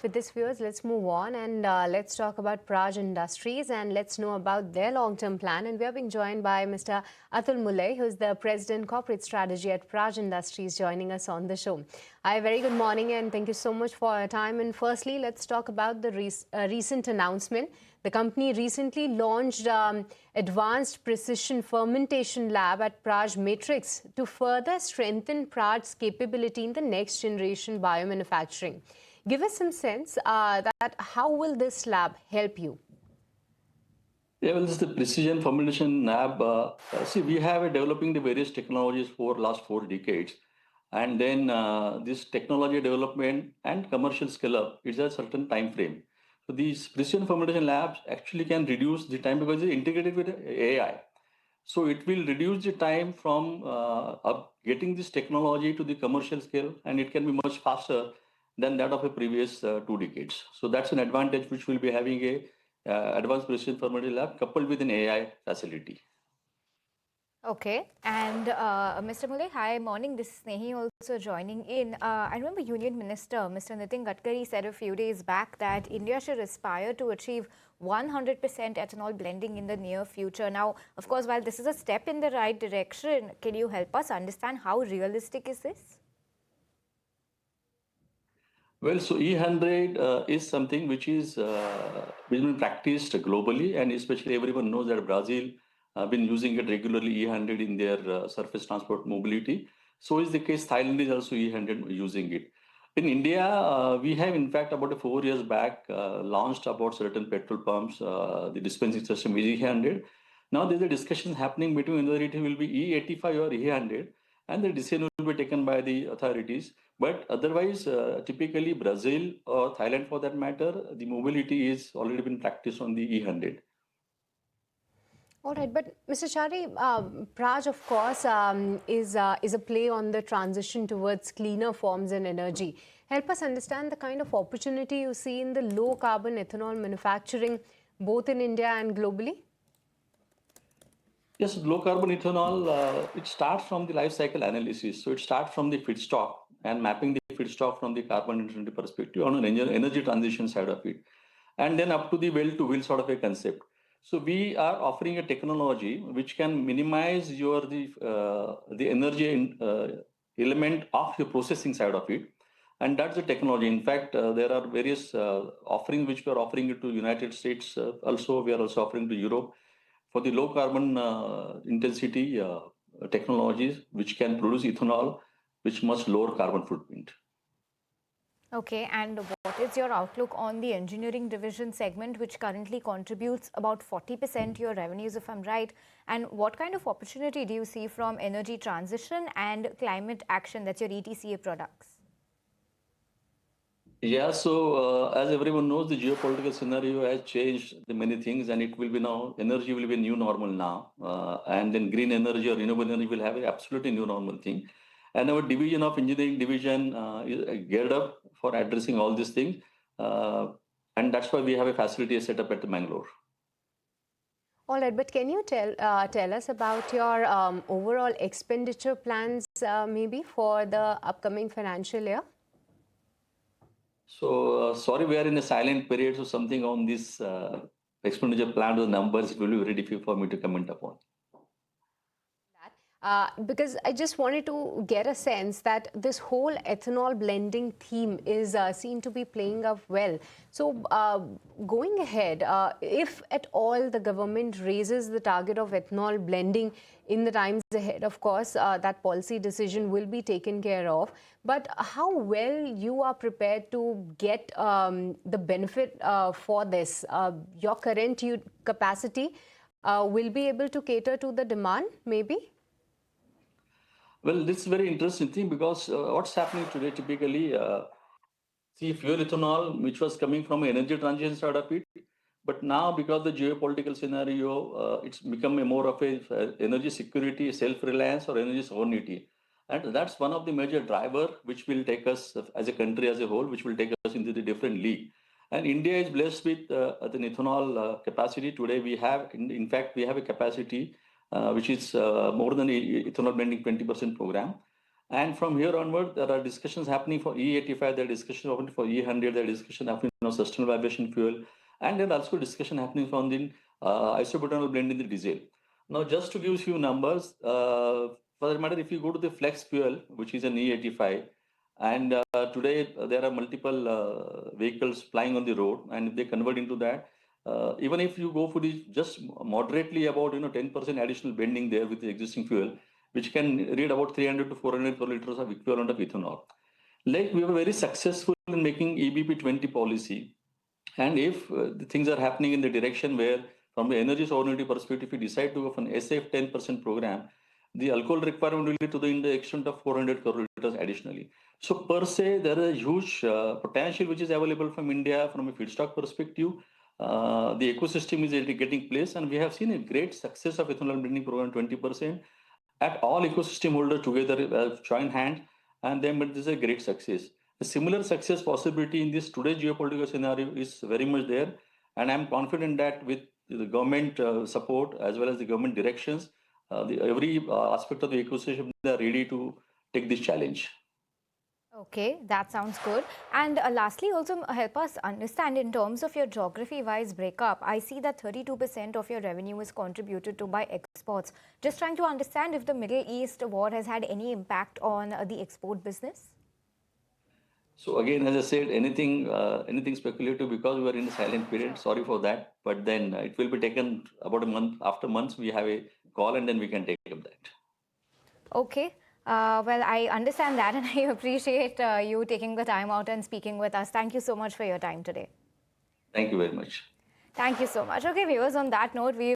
With this, viewers, let's move on and let's talk about Praj Industries and let's know about their long-term plan. And we are being joined by Mr. Atul Mulay, who's the President Corporate Strategy at Praj Industries, joining us on the show. Hi, very good morning and thank you so much for your time. And firstly, let's talk about the recent announcement. The company recently launched Advanced Precision Fermentation Lab at Praj Matrix to further strengthen Praj's capability in the next generation biomanufacturing. Give us some sense that how will this lab help you? Yeah, well, this is the precision fermentation lab. See, we have been developing the various technologies for last 4 decades, and then this technology development and commercial scale up is a certain time frame. So these precision fermentation labs actually can reduce the time because it's integrated with AI. So it will reduce the time from getting this technology to the commercial scale, and it can be much faster than that of a previous 2 decades. So that's an advantage which will be having a advanced precision fermentation lab coupled with an AI facility. Okay, and Mr. Mulay, hi, morning. This is Snehi also joining in. I remember Union Minister Mr. Nitin Gadkari said a few days back that India should aspire to achieve 100% ethanol blending in the near future. Now, of course, while this is a step in the right direction, can you help us understand how realistic is this? Well, so E100 is something which is been practiced globally, and especially everyone knows that Brazil been using it regularly, E100 in their surface transport mobility. So is the case. Thailand is also E100 using it. In India, we have in fact about 4 years back launched about certain petrol pumps. The dispensing system is E100. Now there's a discussion happening between whether it will be E85 or E100, and the decision will be taken by the authorities. But otherwise, typically Brazil or Thailand for that matter, the mobility is already been practiced on the E100. All right, but Mr. Chari, Praj, of course, is a play on the transition towards cleaner forms and energy. Help us understand the kind of opportunity you see in the low carbon ethanol manufacturing, both in India and globally. Yes, low carbon ethanol, it starts from the life cycle analysis. So it starts from the feedstock and mapping the feedstock from the carbon intensity perspective on an energy transition side of it. And then up to the well to wheel sort of a concept. So we are offering a technology which can minimize the energy element of your processing side of it. And that's the technology. In fact, there are various offerings which we are offering it to United States. Also, we are also offering to Europe for the low carbon intensity technologies which can produce ethanol which much lower carbon footprint. Okay, and what is your outlook on the engineering division segment, which currently contributes about 40% to your revenues, if I'm right? And what kind of opportunity do you see from energy transition and climate action, that's your ETCA products? Yeah, so as everyone knows, the geopolitical scenario has changed the many things, and it will be now energy will be a new normal now, and then green energy or renewable energy will have an absolutely new normal thing. And our division of engineering division is geared up for addressing all these things, and that's why we have a facility set up at Mangalore. All right, but can you tell us about your overall expenditure plans, maybe for the upcoming financial year? So sorry, we are in a silent period, so something on this expenditure plan, the numbers, it will be very difficult for me to comment upon. Because I just wanted to get a sense that this whole ethanol blending theme is seen to be playing out well. So going ahead, if at all the government raises the target of ethanol blending in the times ahead, of course, that policy decision will be taken care of. But how well you are prepared to get the benefit for this? Your current capacity will be able to cater to the demand, maybe? Well, this is very interesting thing because what's happening today typically, see fuel ethanol, which was coming from energy transition side of it, but now because the geopolitical scenario, it's become a more of a energy security, self-reliance or energy sovereignty. And that's one of the major driver which will take us as a country as a whole, which will take us into the different league. And India is blessed with an ethanol capacity. Today we have, in fact, we have a capacity which is more than ethanol blending 20% program. And from here onward, there are discussions happening for E85, there are discussions happening for E100, there are discussions happening on sustainable aviation fuel, and then also discussion happening on the isobutanol blend in the diesel. Now, just to give you a few numbers, for that matter, if you go to the flex fuel, which is an E85, and today there are multiple vehicles flying on the road, and if they convert into that, even if you go for the just moderately about 10% additional blending there with the existing fuel, which can read about 300 to 400 per liters of equivalent of ethanol. Like we were very successful in making EBP 20 policy, and if the things are happening in the direction where, from the energy sovereignty perspective, we decide to go for an SAF 10% program, the alcohol requirement will be to the extent of 400 crore liters additionally. So per se, there is a huge potential which is available from India from a feedstock perspective. The ecosystem is getting place, and we have seen a great success of ethanol blending program 20% at all ecosystem holders together join hands, and then but this is a great success. A similar success possibility in this today's geopolitical scenario is very much there, and I'm confident that with the government support as well as the government directions, every aspect of the ecosystem they are ready to take this challenge. Okay, that sounds good. And lastly, also help us understand in terms of your geography-wise breakup. I see that 32% of your revenue is contributed to by exports. Just trying to understand if the Middle East war has had any impact on the export business. So again, as I said, anything speculative because we are in a silent period. Sorry for that, but then it will be taken about a month. After months, we have a call, and then we can take up that. Okay. Well, I understand that, and I appreciate you taking the time out and speaking with us. Thank you so much for your time today. Thank you very much. Thank you so much. Okay, viewers, on that note, we